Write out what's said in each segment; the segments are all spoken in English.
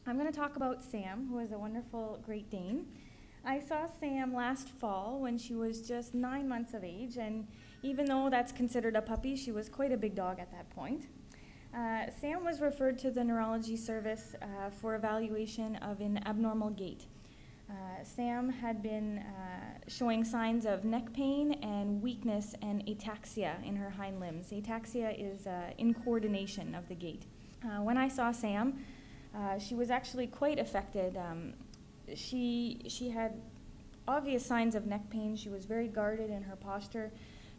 I'm going to talk about Sam, who is a wonderful Great Dane. I saw Sam last fall when she was just 9 months of age, and even though that's considered a puppy, she was quite a big dog at that point. Sam was referred to the neurology service for evaluation of an abnormal gait. Sam had been showing signs of neck pain and weakness and ataxia in her hind limbs. Ataxia is incoordination of the gait. When I saw Sam, she was actually quite affected. She had obvious signs of neck pain. She was very guarded in her posture.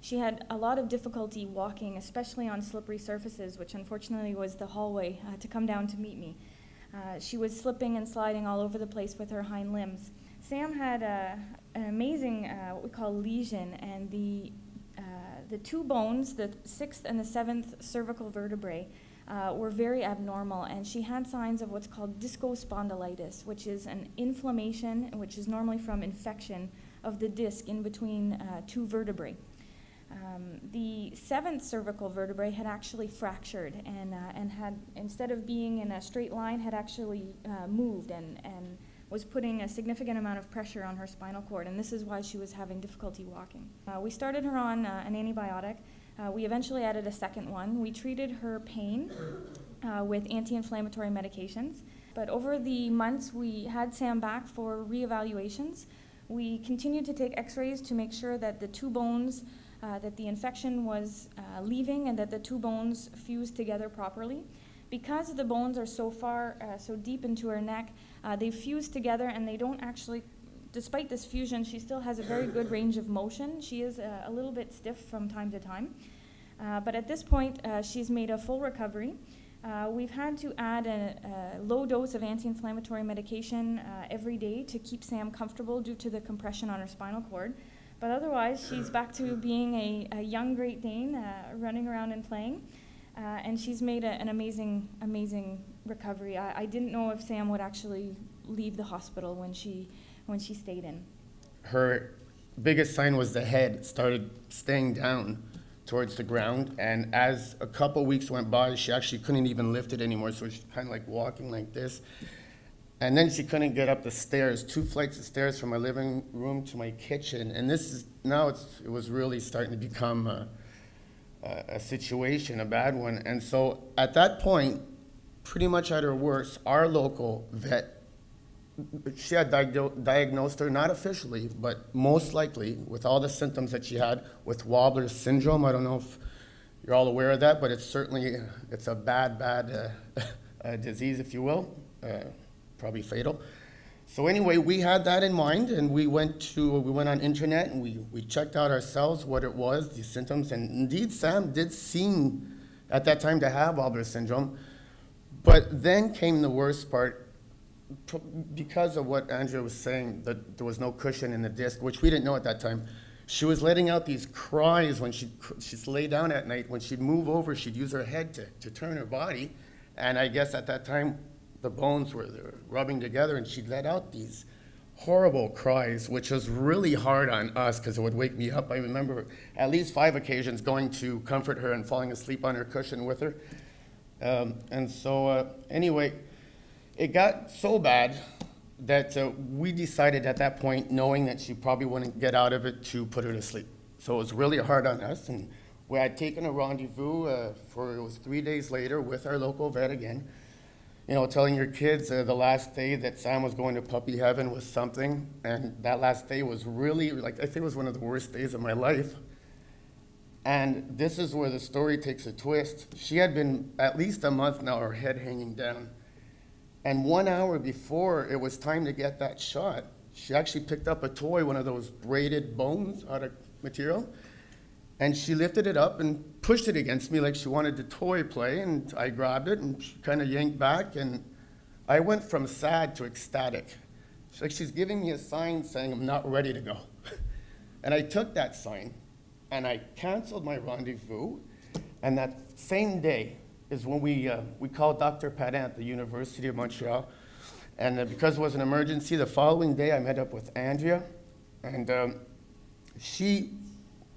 She had a lot of difficulty walking, especially on slippery surfaces, which unfortunately was the hallway to come down to meet me. She was slipping and sliding all over the place with her hind limbs. Sam had an amazing, what we call lesion, and the two bones, the 6th and the 7th cervical vertebrae, were very abnormal, and she had signs of what's called discospondylitis, which is an inflammation, which is normally from infection of the disc in between two vertebrae. The 7th cervical vertebrae had actually fractured and had, instead of being in a straight line, had actually moved and was putting a significant amount of pressure on her spinal cord, and this is why she was having difficulty walking. We started her on an antibiotic. We eventually added a second one. We treated her pain with anti-inflammatory medications, but over the months we had Sam back for reevaluations. We continued to take x-rays to make sure that the two bones, that the infection was leaving and that the two bones fused together properly. Because the bones are so far, so deep into her neck, they fuse together and they don't actually, despite this fusion, she still has a very good range of motion. She is a little bit stiff from time to time. But at this point, she's made a full recovery. We've had to add a low dose of anti-inflammatory medication every day to keep Sam comfortable due to the compression on her spinal cord. But otherwise, she's back to being a young Great Dane, running around and playing. And she's made an amazing, amazing recovery. I didn't know if Sam would actually leave the hospital when she stayed in. Her biggest sign was the head started staying down towards the ground, and as a couple weeks went by, she actually couldn't even lift it anymore, so she's kind of like walking like this. And then she couldn't get up the stairs, 2 flights of stairs from my living room to my kitchen, and this is, now it was really starting to become a situation, a bad one. And so at that point, pretty much at her worst, our local vet, she had diagnosed her, not officially, but most likely with all the symptoms that she had with Wobbler's syndrome. I don't know if you're all aware of that, but it's certainly, it's a bad disease, if you will, probably fatal. So anyway, we had that in mind, and we went on internet and we checked out ourselves what it was, the symptoms, and indeed Sam did seem at that time to have Wobbler's syndrome. But then came the worst part, because of what Andrea was saying, that there was no cushion in the disc, which we didn't know at that time. She was letting out these cries when she'd lay down at night. When she'd move over, she'd use her head to turn her body. And I guess at that time, the bones were rubbing together, and she'd let out these horrible cries, which was really hard on us because it would wake me up. I remember at least 5 occasions going to comfort her and falling asleep on her cushion with her. Anyway, it got so bad that we decided at that point, knowing that she probably wouldn't get out of it, to put her to sleep. So it was really hard on us, and we had taken a rendezvous it was 3 days later with our local vet again. You know, telling your kids the last day that Sam was going to puppy heaven was something, and that last day was really, I think it was one of the worst days of my life. And this is where the story takes a twist. She had been at least a month now, her head hanging down. And 1 hour before it was time to get that shot, she actually picked up a toy, one of those braided bones out of material, and she lifted it up and pushed it against me like she wanted to toy play, and I grabbed it and she kind of yanked back, and I went from sad to ecstatic. She's giving me a sign saying I'm not ready to go. And I took that sign and I canceled my rendezvous, and that same day is when we called Dr. Padin at the University of Montreal, and because it was an emergency, the following day I met up with Andrea, and she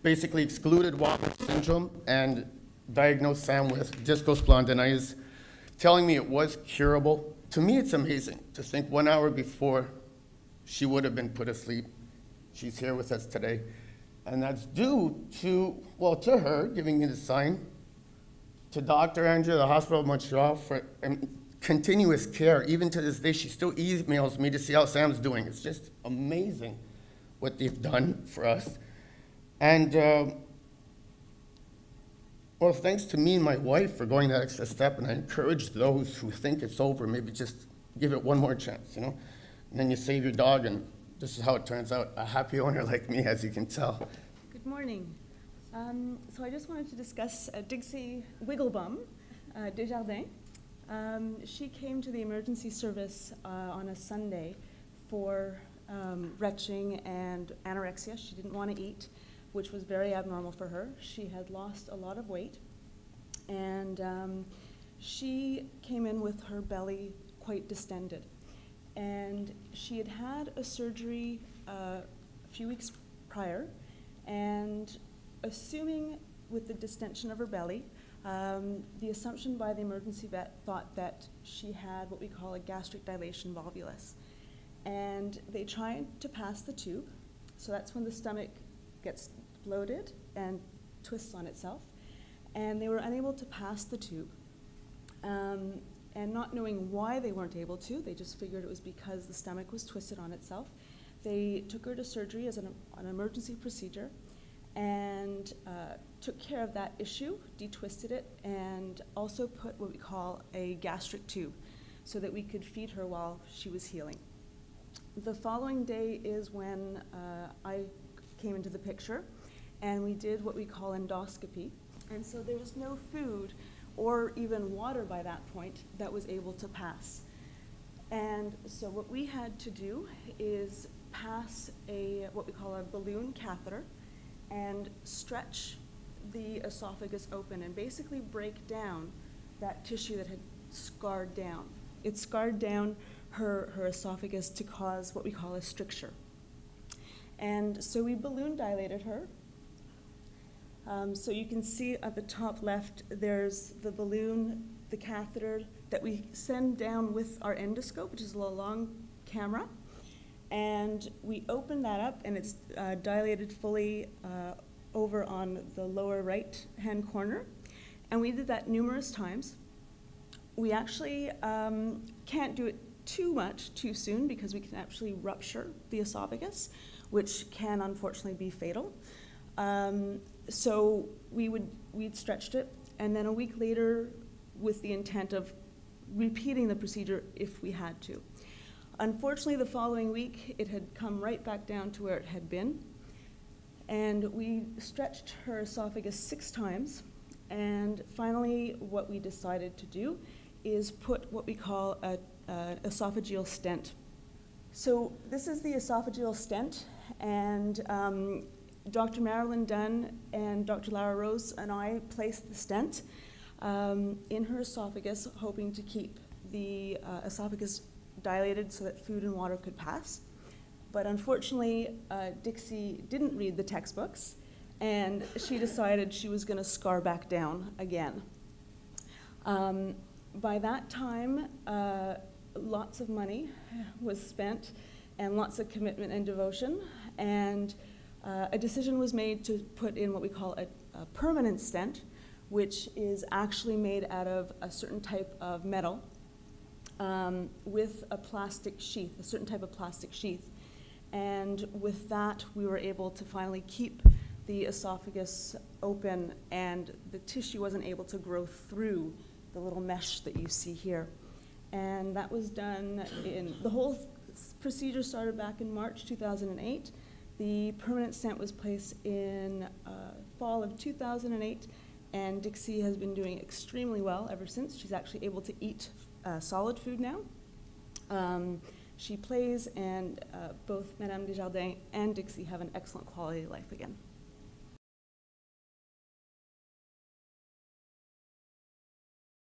basically excluded Wobbler's syndrome and diagnosed Sam with discospondylitis, telling me it was curable, to me, it's amazing to think 1 hour before she would have been put asleep, she's here with us today. And that's due to, well, to her giving me the sign, to Dr. Andrew, the Hospital of Montreal, for continuous care. Even to this day, she still emails me to see how Sam's doing. It's just amazing what they've done for us. And, well, thanks to me and my wife for going that extra step, and I encourage those who think it's over, maybe just give it one more chance, you know? And then you save your dog, and this is how it turns out. A happy owner like me, as you can tell. Good morning. So I just wanted to discuss Dixie Wigglebum Desjardins. She came to the emergency service on a Sunday for retching and anorexia. She didn't want to eat, which was very abnormal for her. She had lost a lot of weight, and she came in with her belly quite distended. And she had had a surgery a few weeks prior, and assuming with the distension of her belly, the assumption by the emergency vet thought that she had what we call a gastric dilation volvulus. And they tried to pass the tube, so that's when the stomach gets bloated and twists on itself, and they were unable to pass the tube. And not knowing why they weren't able to, they just figured it was because the stomach was twisted on itself. They took her to surgery as an emergency procedure and took care of that issue, detwisted it, and also put what we call a gastric tube so that we could feed her while she was healing. The following day is when I came into the picture, and we did what we call endoscopy. And so there was no food or even water by that point that was able to pass. And so what we had to do is pass what we call a balloon catheter and stretch the esophagus open and basically break down that tissue that had scarred down. It scarred down her esophagus to cause what we call a stricture. And so we balloon dilated her. So you can see at the top left, there's the balloon, the catheter that we send down with our endoscope, which is a long camera. And we open that up, and it's dilated fully over on the lower right-hand corner. And we did that numerous times. We actually can't do it too much too soon because we can actually rupture the esophagus, which can unfortunately be fatal. So we'd stretched it, and then a week later, with the intent of repeating the procedure if we had to. Unfortunately, the following week, it had come right back down to where it had been, and we stretched her esophagus 6 times, and finally, what we decided to do is put what we call an esophageal stent. So this is the esophageal stent, and Dr. Marilyn Dunn and Dr. Lara Rose and I placed the stent in her esophagus, hoping to keep the esophagus dilated so that food and water could pass. But unfortunately, Dixie didn't read the textbooks, and she decided she was going to scar back down again. By that time, lots of money was spent and lots of commitment and devotion, and a decision was made to put in what we call a permanent stent, which is actually made out of a certain type of metal with a plastic sheath, a certain type of plastic sheath. And with that, we were able to finally keep the esophagus open, and the tissue wasn't able to grow through the little mesh that you see here. And that was done the whole procedure started back in March 2008. The permanent stent was placed in fall of 2008, and Dixie has been doing extremely well ever since. She's actually able to eat solid food now. She plays, and both Madame Desjardins and Dixie have an excellent quality of life again.